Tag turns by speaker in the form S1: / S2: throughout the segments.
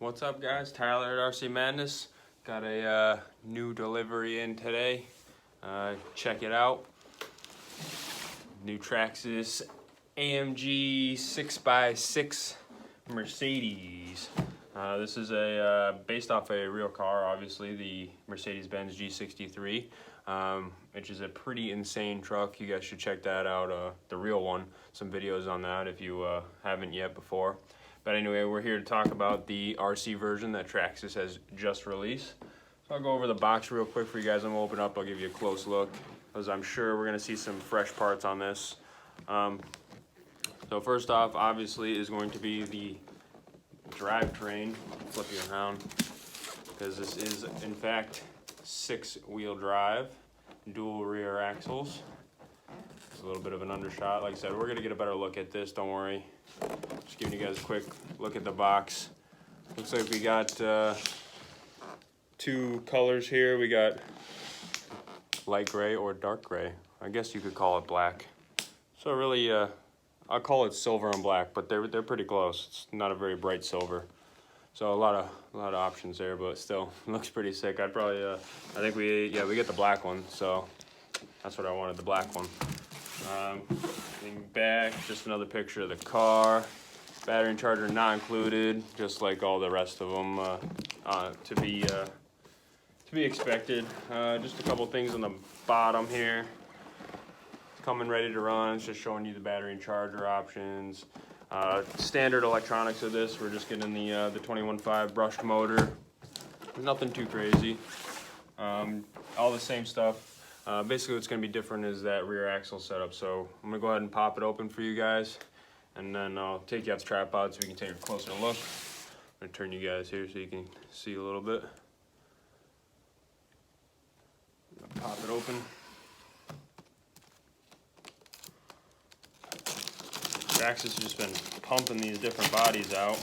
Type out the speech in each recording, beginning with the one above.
S1: What's up, guys? Tyler at RC Madness. Got a new delivery in today. Check it out. New Traxxas AMG 6x6 Mercedes. This is based off a real car, obviously, the Mercedes-Benz G63, which is a pretty insane truck. You guys should check that out, the real one. Some videos on that if you haven't yet before. But anyway, we're here to talk about the RC version that Traxxas has just released. So I'll go over the box real quick for you guys. I'm gonna open up, I'll give you a close look, because I'm sure we're gonna see some fresh parts on this. So first off, obviously, is going to be the drivetrain. Flip you around, because this is, in fact, 6-wheel drive, dual rear axles. It's a little bit of an undershot. Like I said, we're gonna get a better look at this, don't worry. Just giving you guys a quick look at the box. Looks like we got two colors here. We got light gray or dark gray. I guess you could call it black. So really, I'll call it silver and black, but they're pretty close. It's not a very bright silver. So a lot of options there, but still looks pretty sick. I'd probably I think we get the black one, so that's what I wanted, the black one. Back, just another picture of the car. Battery and charger not included, just like all the rest of them, to be expected. Just a couple things on the bottom here. Coming ready to run. It's just showing you the battery and charger options. Standard electronics of this. We're just getting the 21.5 brushed motor. Nothing too crazy. All the same stuff. Basically what's going to be different is that rear axle setup. So I'm going to go ahead and pop it open for you guys, and then I'll take you out the tripod so we can take a closer look. I'm going to turn you guys here so you can see a little bit. Pop it open. Traxxas has just been pumping these different bodies out.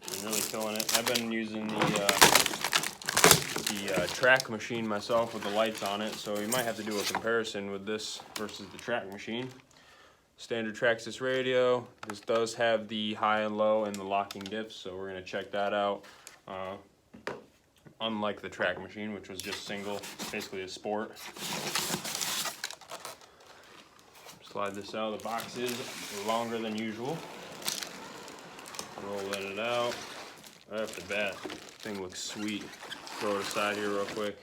S1: Been really killing it. I've been using the track machine myself with the lights on it, so you might have to do a comparison with this versus the track machine. Standard Traxxas radio. This does have the high and low and the locking dips, so we're going to check that out. Unlike the track machine, which was just single, basically a sport. Slide this out. The box is longer than usual. Rolling it out. Right off the bat, thing looks sweet. Throw it aside here real quick.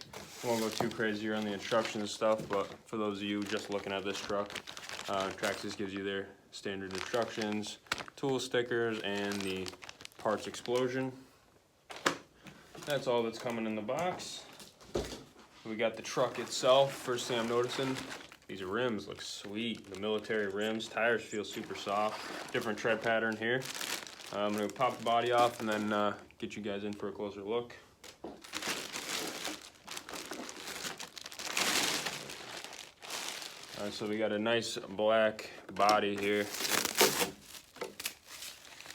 S1: Won't go too crazy on the instructions and stuff, but for those of you just looking at this truck, Traxxas gives you their standard instructions, tool stickers, and the parts explosion. That's all that's coming in the box. We got the truck itself. First thing I'm noticing, these rims look sweet. The military rims. Tires feel super soft. Different tread pattern here. I'm going to pop the body off and then get you guys in for a closer look. Alright, so we got a nice black body here.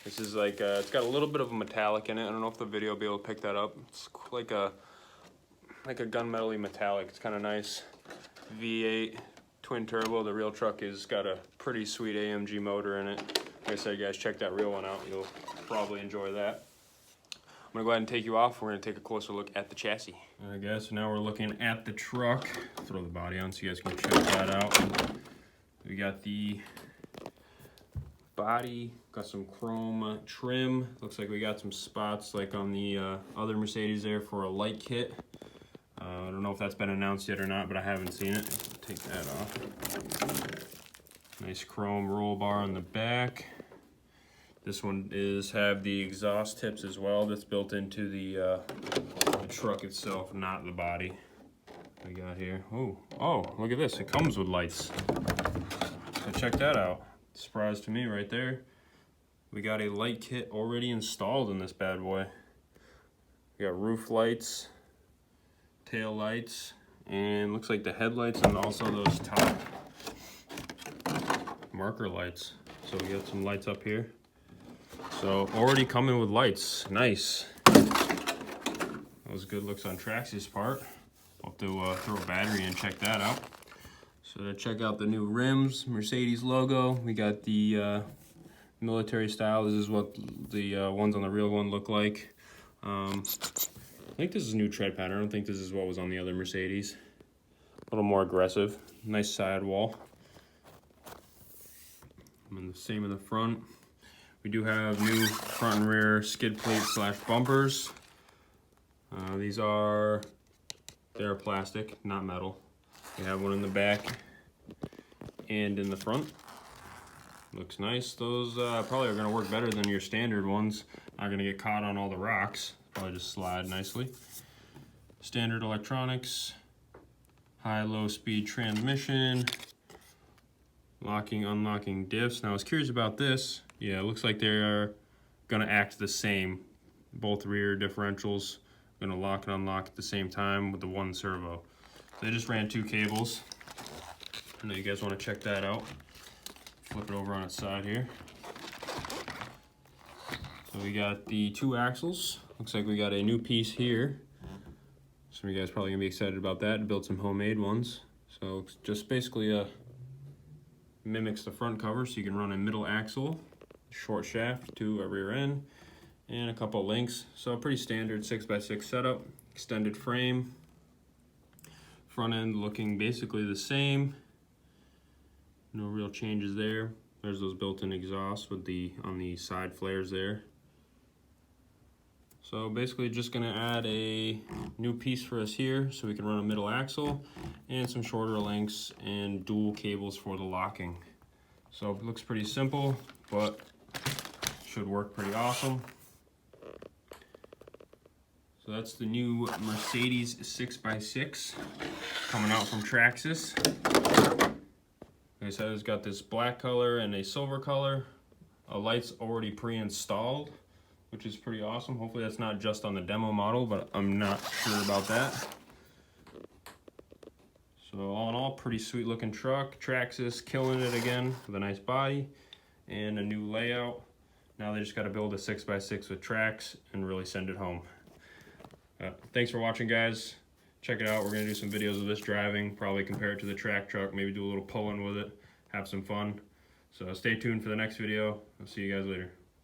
S1: This is like, it's got a little bit of a metallic in it. I don't know if the video will be able to pick that up. It's like a gunmetal-y metallic. It's kind of nice. V8 twin turbo. The real truck has got a pretty sweet AMG motor in it. Like I said, guys, check that real one out. You'll probably enjoy that. I'm gonna go ahead and take you off. We're gonna take a closer look at the chassis. All right, guys, so now we're looking at the truck. Throw the body on so you guys can check that out. We got the body, got some chrome trim. Looks like we got some spots like on the other Mercedes there for a light kit. I don't know if that's been announced yet or not, but I haven't seen it. Take that off. Nice chrome roll bar on the back. This one have the exhaust tips as well. That's built into the truck itself, not the body. We got here. Oh, look at this. It comes with lights. So check that out. Surprise to me right there. We got a light kit already installed in this bad boy. We got roof lights, tail lights, and looks like the headlights, and also those top marker lights. So we got some lights up here. So already coming with lights. Nice. That was good looks on Traxxas' part. I'll have to throw a battery in, check that out. So to check out the new rims, Mercedes logo. We got the military style. This is what the ones on the real one look like. I think this is a new tread pattern. I don't think this is what was on the other Mercedes. A little more aggressive. Nice sidewall. And the same in the front. We do have new front and rear skid plate slash bumpers. They're plastic, not metal. We have one in the back and in the front. Looks nice. Those probably are gonna work better than your standard ones. Not gonna get caught on all the rocks. Probably just slide nicely. Standard electronics, high-low speed transmission, locking, unlocking diffs. Now I was curious about this. Yeah, it looks like they are gonna act the same. Both rear differentials gonna lock and unlock at the same time with the one servo. So they just ran 2 cables. I know you guys wanna check that out. Flip it over on its side here. So we got the 2 axles. Looks like we got a new piece here. Some of you guys probably gonna be excited about that. Built some homemade ones. So it's just basically mimics the front cover, so you can run a middle axle, short shaft to a rear end, and a couple links. So pretty standard 6x6 setup. Extended frame. Front end looking basically the same. No real changes there. There's those built-in exhausts with on the side flares there. So basically just gonna add a new piece for us here so we can run a middle axle and some shorter links and dual cables for the locking. So it looks pretty simple, but should work pretty awesome. So that's the new Mercedes 6x6 coming out from Traxxas. Like I said, it's got this black color and a silver color. A light's already pre-installed, which is pretty awesome. Hopefully that's not just on the demo model, but I'm not sure about that. So all in all, pretty sweet looking truck. Traxxas killing it again with a nice body and a new layout. Now they just got to build a 6x6 with tracks and really send it home. Thanks for watching, guys. Check it out. We're going to do some videos of this driving, probably compare it to the track truck, maybe do a little pulling with it, have some fun. So stay tuned for the next video. I'll see you guys later.